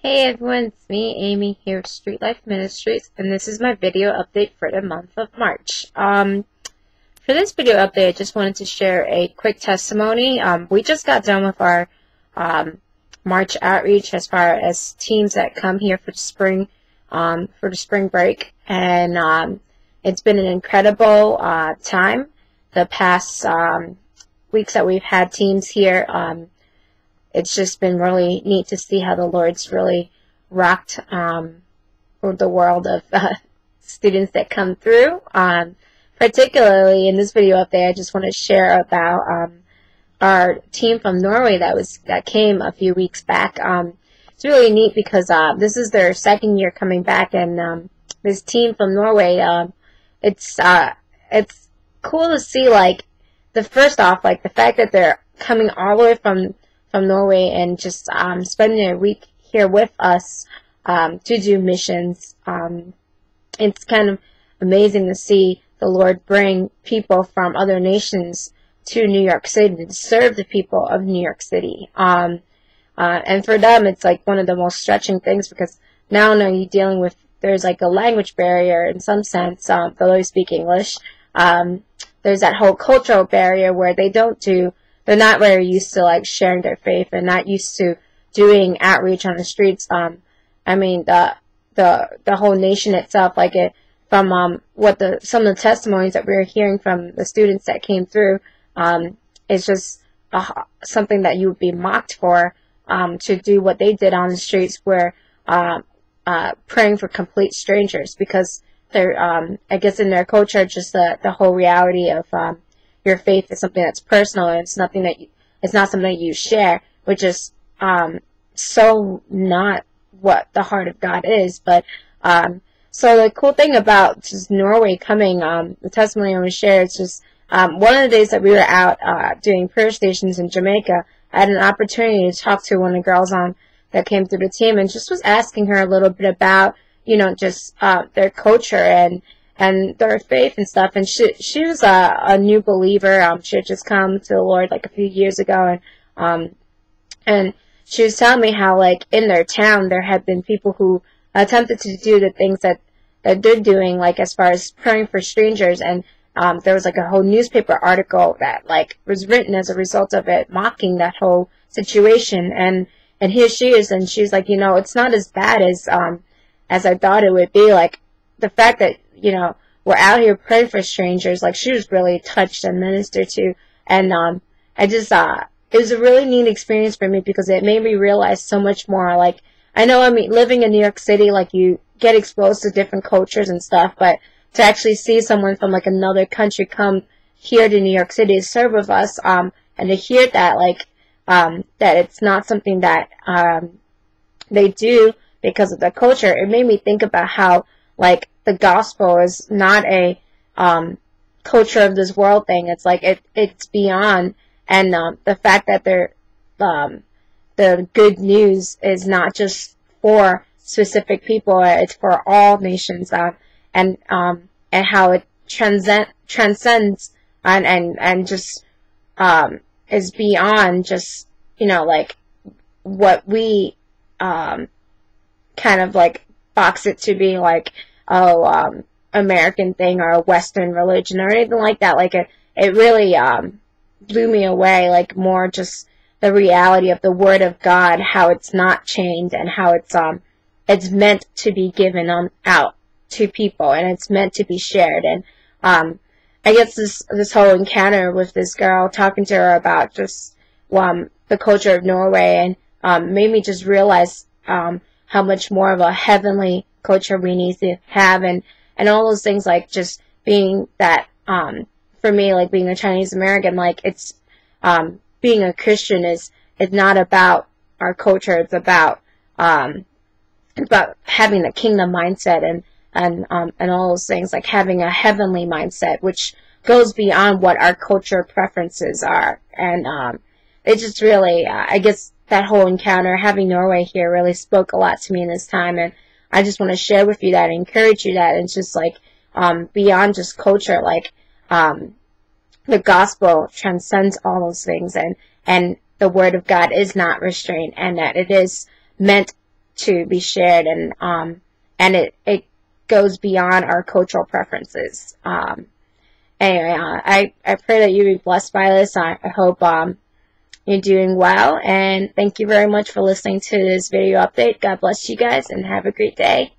Hey everyone, it's me, Amy, here with Street Life Ministries, and this is my video update for the month of March. For this video update, I just wanted to share a quick testimony. We just got done with our March outreach as far as teams that come here for the spring break, and it's been an incredible time. The past weeks that we've had teams here, it's just been really neat to see how the Lord's really rocked the world of students that come through. Particularly in this video update, I just want to share about our team from Norway that came a few weeks back. It's really neat because this is their second year coming back, and this team from Norway, it's cool to see, like, the fact that they're coming all the way from Norway and just spending a week here with us to do missions. It's kind of amazing to see the Lord bring people from other nations to New York City to serve the people of New York City. And for them, it's like one of the most stretching things, because now you're dealing with, there's like a language barrier in some sense, though they speak English. There's that whole cultural barrier where they're not very used to, like, sharing their faith, and not used to doing outreach on the streets. I mean, the whole nation itself, like, some of the testimonies that we were hearing from the students that came through, is just something that you would be mocked for, to do what they did on the streets, where praying for complete strangers, because they're, I guess in their culture, just the whole reality of your faith is something that's personal, and it's not something that you share, which is so not what the heart of God is. But so the cool thing about just Norway coming, the testimony I want to share is just one of the days that we were out doing prayer stations in Jamaica, I had an opportunity to talk to one of the girls that came through the team, and just was asking her a little bit about, just their culture and their faith and stuff. And she was a new believer. She had just come to the Lord like a few years ago, and she was telling me how, like, in their town there had been people who attempted to do the things that they're doing, like as far as praying for strangers, and there was like a whole newspaper article that, like, was written as a result of it, mocking that whole situation. And here she is, and she's like, it's not as bad as I thought it would be. Like, the fact that, we're out here praying for strangers, like, she was really touched and ministered to. And it was a really neat experience for me, because it made me realize so much more. Like, living in New York City, like, you get exposed to different cultures and stuff, but to actually see someone from, like, another country come here to New York City to serve with us, and to hear that, like, that it's not something that they do because of the culture, it made me think about how, like, the gospel is not a culture of this world thing. It's like it's beyond, and the fact that the good news is not just for specific people; it's for all nations, and how it transcends and just is beyond just like what we kind of like box it to be, like, American thing or a Western religion or anything like that. Like, it really blew me away, like, more just the reality of the Word of God, how it's not chained, and how it's meant to be given out to people, and it's meant to be shared. And I guess this whole encounter with this girl, talking to her about just the culture of Norway, and made me just realize how much more of a heavenly culture we need to have, and all those things, like, just being that, for me, like, being a Chinese American, like, it's being a Christian is not about our culture. It's about having the kingdom mindset, and all those things, like having a heavenly mindset, which goes beyond what our culture preferences are. And it just really, I guess that whole encounter, having Norway here, really spoke a lot to me in this time, and I just want to share with you that, and encourage you that it's just, like, beyond just culture, like, the gospel transcends all those things, and the Word of God is not restrained, and that it is meant to be shared, and it goes beyond our cultural preferences. Anyway, I pray that you be blessed by this. I hope you're doing well, and thank you very much for listening to this video update. God bless you guys, and have a great day.